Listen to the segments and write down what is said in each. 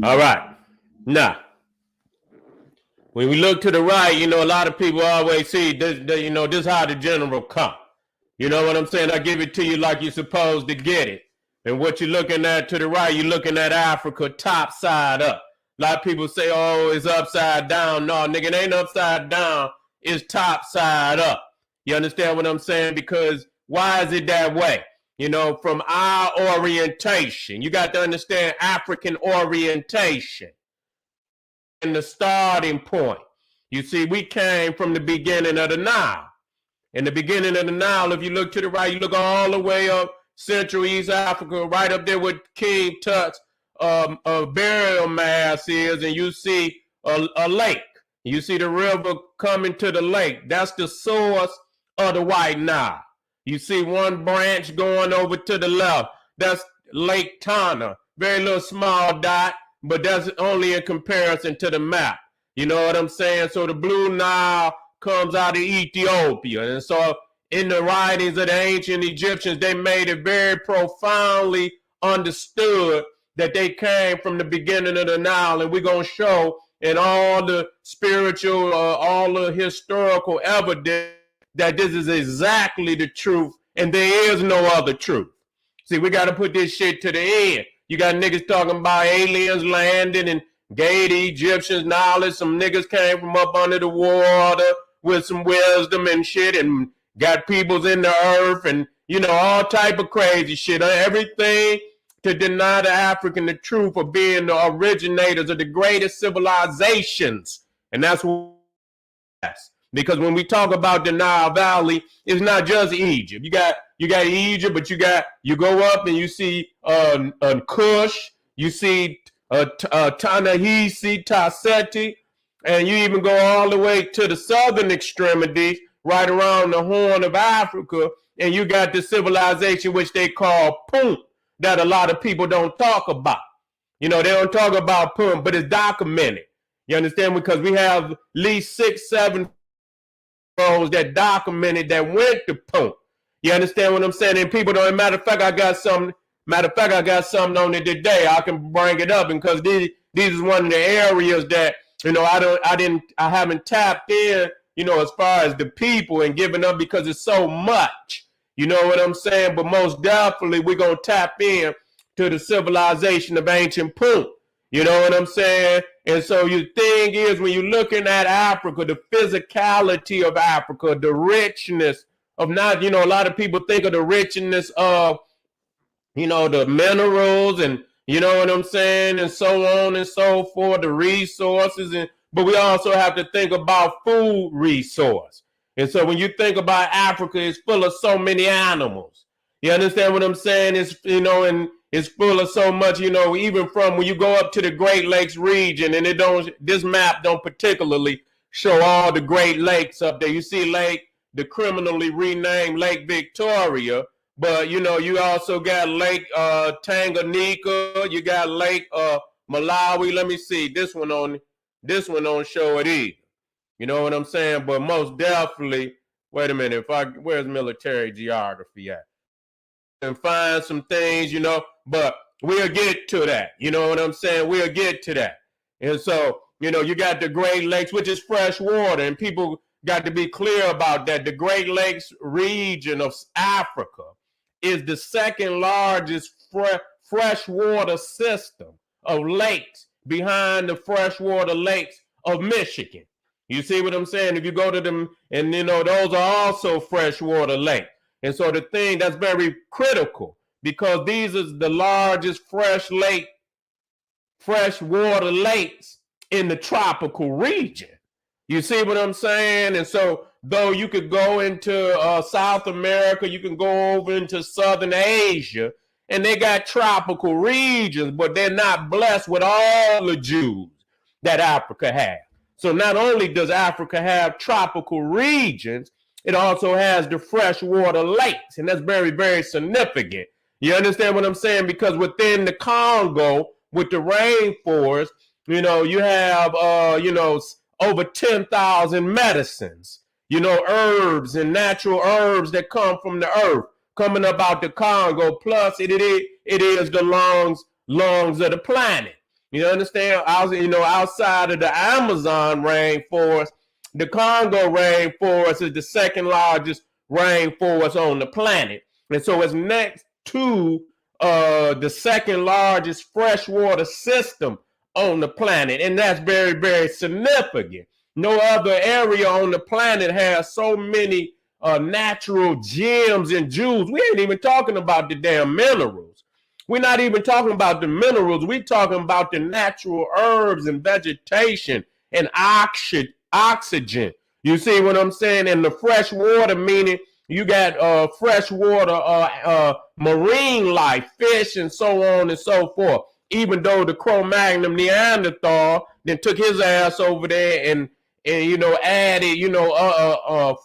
All right. Now, when we look to the right, a lot of people always see this, this is how the general come. You know what I'm saying? I give it to you like you're supposed to get it. And what you're looking at to the right, you're looking at Africa top side up. A lot of people say, oh, it's upside down. No, nigga, it ain't upside down. It's top side up. You understand what I'm saying? Because why is it that way? From our orientation, you got to understand African orientation and the starting point. You see, we came from the beginning of the Nile. In the beginning of the Nile, if you look to the right, you look all the way up Central East Africa, right up there with King Tut's burial mass is, and you see a lake. You see the river coming to the lake. That's the source of the White Nile. You see one branch going over to the left. That's Lake Tana. Very little small dot, but that's only in comparison to the map. You know what I'm saying? So the Blue Nile comes out of Ethiopia. And so in the writings of the ancient Egyptians, they made it very profoundly understood that they came from the beginning of the Nile. And we're going to show in all the spiritual, all the historical evidence that this is exactly the truth and there is no other truth. See, we got to put this shit to the end. You got niggas talking about aliens landing and gave the Egyptians knowledge. Some niggas came from up under the water with some wisdom and shit and got peoples in the earth and, all type of crazy shit. Everything to deny the African the truth of being the originators of the greatest civilizations. And that's what that's. Because when we talk about the Nile Valley, it's not just Egypt. You got Egypt, but you go up and you see Kush, you see Ta-Nehisi, Ta-Seti, and you even go all the way to the southern extremities, right around the Horn of Africa, and you got the civilization which they call Punt, that a lot of people don't talk about. They don't talk about Punt, but it's documented. You understand? Because we have at least 6, 7 that documented that went to Punt. You understand what I'm saying? And people don't. Matter of fact, I got something on it today. I can bring it up because this is one of the areas that I haven't tapped in. As far as the people and giving up because it's so much. You know what I'm saying? But most definitely we're gonna tap in to the civilization of ancient Punt. You know what I'm saying? And so the thing is, when you're looking at Africa, the physicality of Africa, the richness of not, a lot of people think of the richness of, the minerals and, you know what I'm saying, and so on and so forth, the resources. But we also have to think about food resource. And so when you think about Africa, it's full of so many animals. You understand what I'm saying? It's, and it's full of so much, even from when you go up to the Great Lakes region, and this map don't particularly show all the Great Lakes up there. You see the criminally renamed Lake Victoria, but you also got Lake Tanganyika, you got Lake Malawi. Let me see, this one don't show it either. You know what I'm saying? But most definitely, wait a minute, where's military geography at? And find some things, but we'll get to that. You know what I'm saying? We'll get to that. And so, you got the Great Lakes, which is fresh water, and people got to be clear about that. The Great Lakes region of Africa is the second largest freshwater system of lakes behind the freshwater lakes of Michigan. You see what I'm saying? If you go to them, and those are also freshwater lakes. And so the thing that's very critical, because these are the largest freshwater lakes in the tropical region. You see what I'm saying? And so though you could go into South America, you can go over into Southern Asia, and they got tropical regions, but they're not blessed with all the jewels that Africa has. So not only does Africa have tropical regions, it also has the freshwater lakes, and that's very, very significant. You understand what I'm saying? Because within the Congo, with the rainforest, you have, over 10,000 medicines, herbs and natural herbs that come from the earth coming up out the Congo. Plus, it is the lungs of the planet. You understand? Outside of the Amazon rainforest, the Congo rainforest is the second largest rainforest on the planet. And so it's next to the second largest freshwater system on the planet. And that's very, very significant. No other area on the planet has so many natural gems and jewels. We ain't even talking about the damn minerals. We're not even talking about the minerals. We're talking about the natural herbs and vegetation and oxygen. You see what I'm saying? And the fresh water, meaning you got freshwater marine life, fish, and so on and so forth. Even though the Cro-Magnon Neanderthal then took his ass over there and added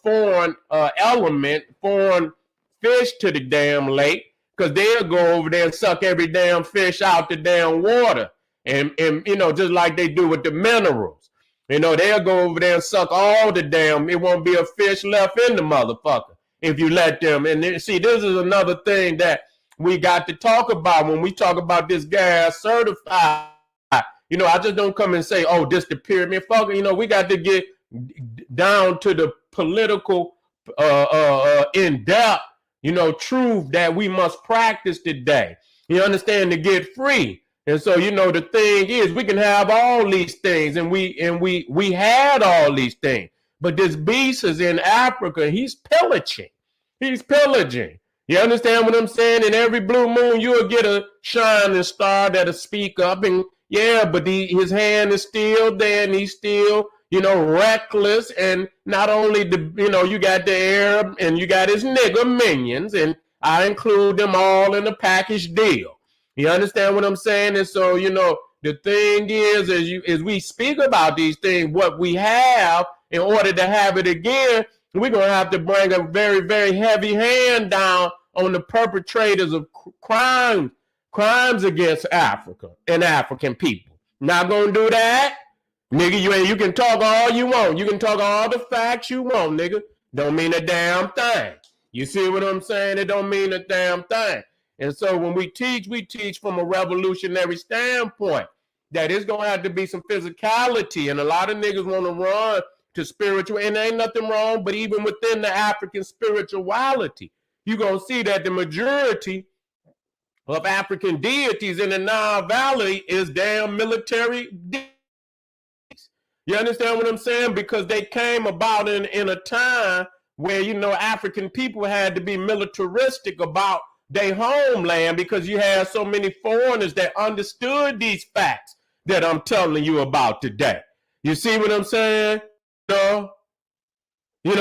foreign element, foreign fish to the damn lake, because they'll go over there and suck every damn fish out the damn water, and just like they do with the minerals. They'll go over there and suck all the damn. It won't be a fish left in the motherfucker if you let them. And see, this is another thing that we got to talk about when we talk about this gas certified. I just don't come and say, oh, this the pyramid fucker. We got to get down to the political in-depth, truth that we must practice today. You understand, to get free. And so, the thing is, we can have all these things, and we had all these things. But this beast is in Africa. He's pillaging. He's pillaging. You understand what I'm saying? And every blue moon, you'll get a shining star that'll speak up. And yeah, but his hand is still there, and he's still, reckless. And not only you got the Arab and you got his nigger minions, and I include them all in the package deal. You understand what I'm saying? And so, the thing is, as we speak about these things, what we have, in order to have it again, we're going to have to bring a very, very heavy hand down on the perpetrators of crimes against Africa and African people. Not going to do that. Nigga, you can talk all you want. You can talk all the facts you want, nigga. Don't mean a damn thing. You see what I'm saying? It don't mean a damn thing. And so when we teach from a revolutionary standpoint that it's going to have to be some physicality. And a lot of niggas want to run to spiritual, and there ain't nothing wrong, but even within the African spirituality, you're going to see that the majority of African deities in the Nile Valley is damn military deities. You understand what I'm saying? Because they came about in a time where, African people had to be militaristic about their homeland, because you had so many foreigners that understood these facts that I'm telling you about today. You see what I'm saying? So, they know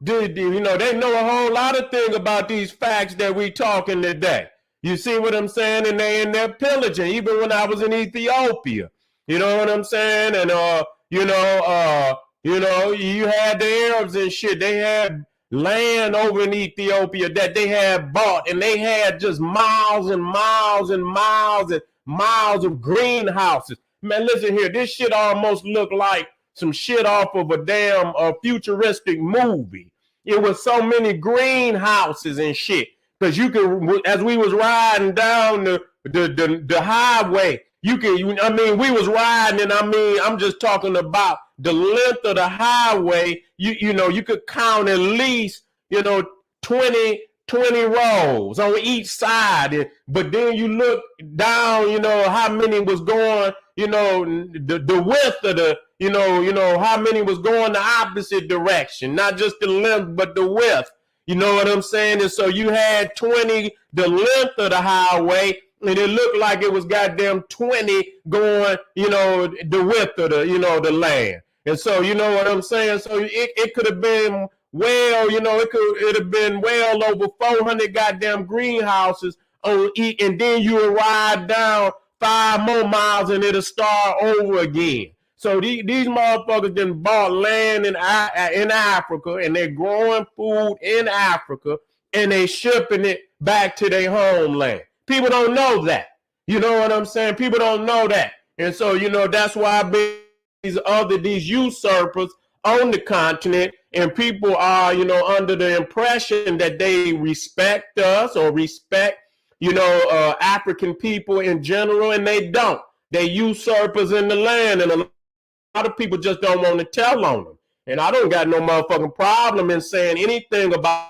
a whole lot of things about these facts that we talking today. You see what I'm saying? And they're pillaging. Even when I was in Ethiopia, you know what I'm saying? And you had the Arabs and shit. They had land over in Ethiopia that they had bought, and they had just miles and miles and miles and miles of greenhouses. Man, listen here. This shit almost looked like some shit off of a damn futuristic movie. It was so many greenhouses and shit. Because you could, as we was riding down the highway, we was riding, and I'm just talking about the length of the highway. You could count at least, 20 rows on each side. But then you look down, how many was going, the width of the, how many was going the opposite direction, not just the length, but the width. You know what I'm saying? And so you had 20, the length of the highway, and it looked like it was goddamn 20 going, the width of the land. And so, you know what I'm saying? So it could have been it have been well over 400 goddamn greenhouses on each, and then you would ride down 5 more miles and it'll start over again. So these motherfuckers done bought land in Africa, and they're growing food in Africa, and they shipping it back to their homeland. People don't know that. You know what I'm saying? People don't know that. And so, that's why these usurpers on the continent, and people are, under the impression that they respect us or respect African people in general, and they don't. They usurpers in the land, and a lot of people just don't want to tell on them. And I don't got no motherfucking problem in saying anything about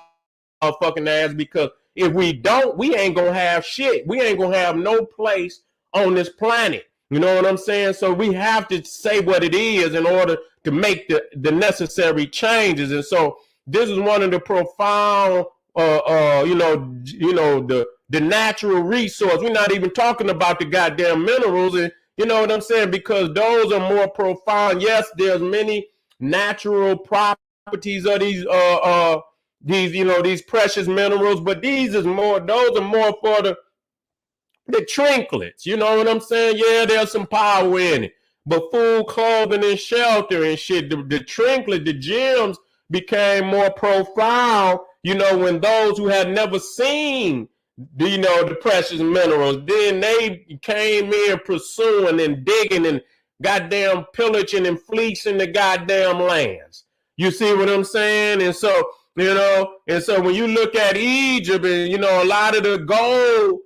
fucking ass, because if we don't, we ain't gonna have shit. We ain't gonna have no place on this planet. You know what I'm saying? So we have to say what it is in order to make the necessary changes. And so this is one of the profound, the natural resource. We're not even talking about the goddamn minerals, and you know what I'm saying? Because those are more profound. Yes, there's many natural properties of these precious minerals, but those are more for the trinkets. You know what I'm saying? Yeah, there's some power in it. But food, clothing, and shelter and shit, the trinket, the gems became more profound, when those who had never seen the precious minerals, then they came in pursuing and digging and goddamn pillaging and fleecing the goddamn lands. You see what I'm saying? And so, when you look at Egypt and, a lot of the gold,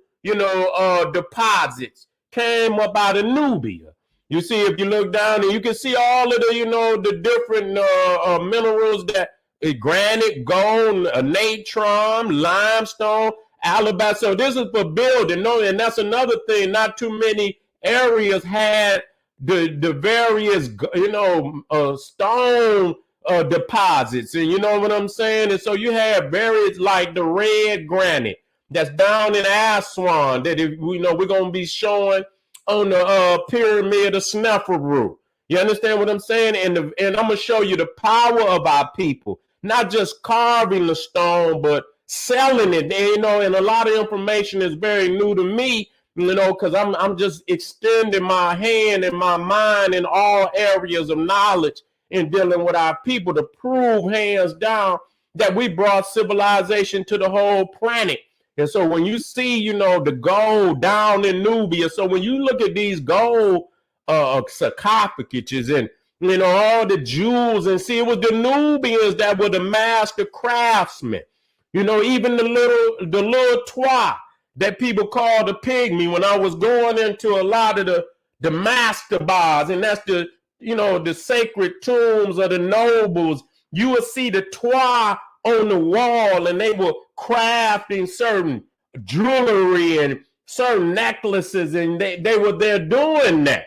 deposits came up out of Nubia. You see, if you look down and you can see all of the different minerals that granite, gold, natron, limestone, alabaster. So this is for building. No, and that's another thing. Not too many areas had the various, stone deposits, and you know what I'm saying. And so you have various, like the red granite that's down in Aswan, that we're gonna be showing on the pyramid of Sneferu. You understand what I'm saying? And I'm gonna show you the power of our people, not just carving the stone, but selling it. And, and a lot of information is very new to me, because I'm just extending my hand and my mind in all areas of knowledge in dealing with our people to prove hands down that we brought civilization to the whole planet. And so when you see, the gold down in Nubia, so when you look at these gold sarcophages and, all the jewels, and see, it was the Nubians that were the master craftsmen. Even the little toit that people call the pygmy, when I was going into a lot of the master bars, and that's the sacred tombs of the nobles, you would see the toit on the wall, and they were crafting certain jewelry and certain necklaces, and they were there doing that.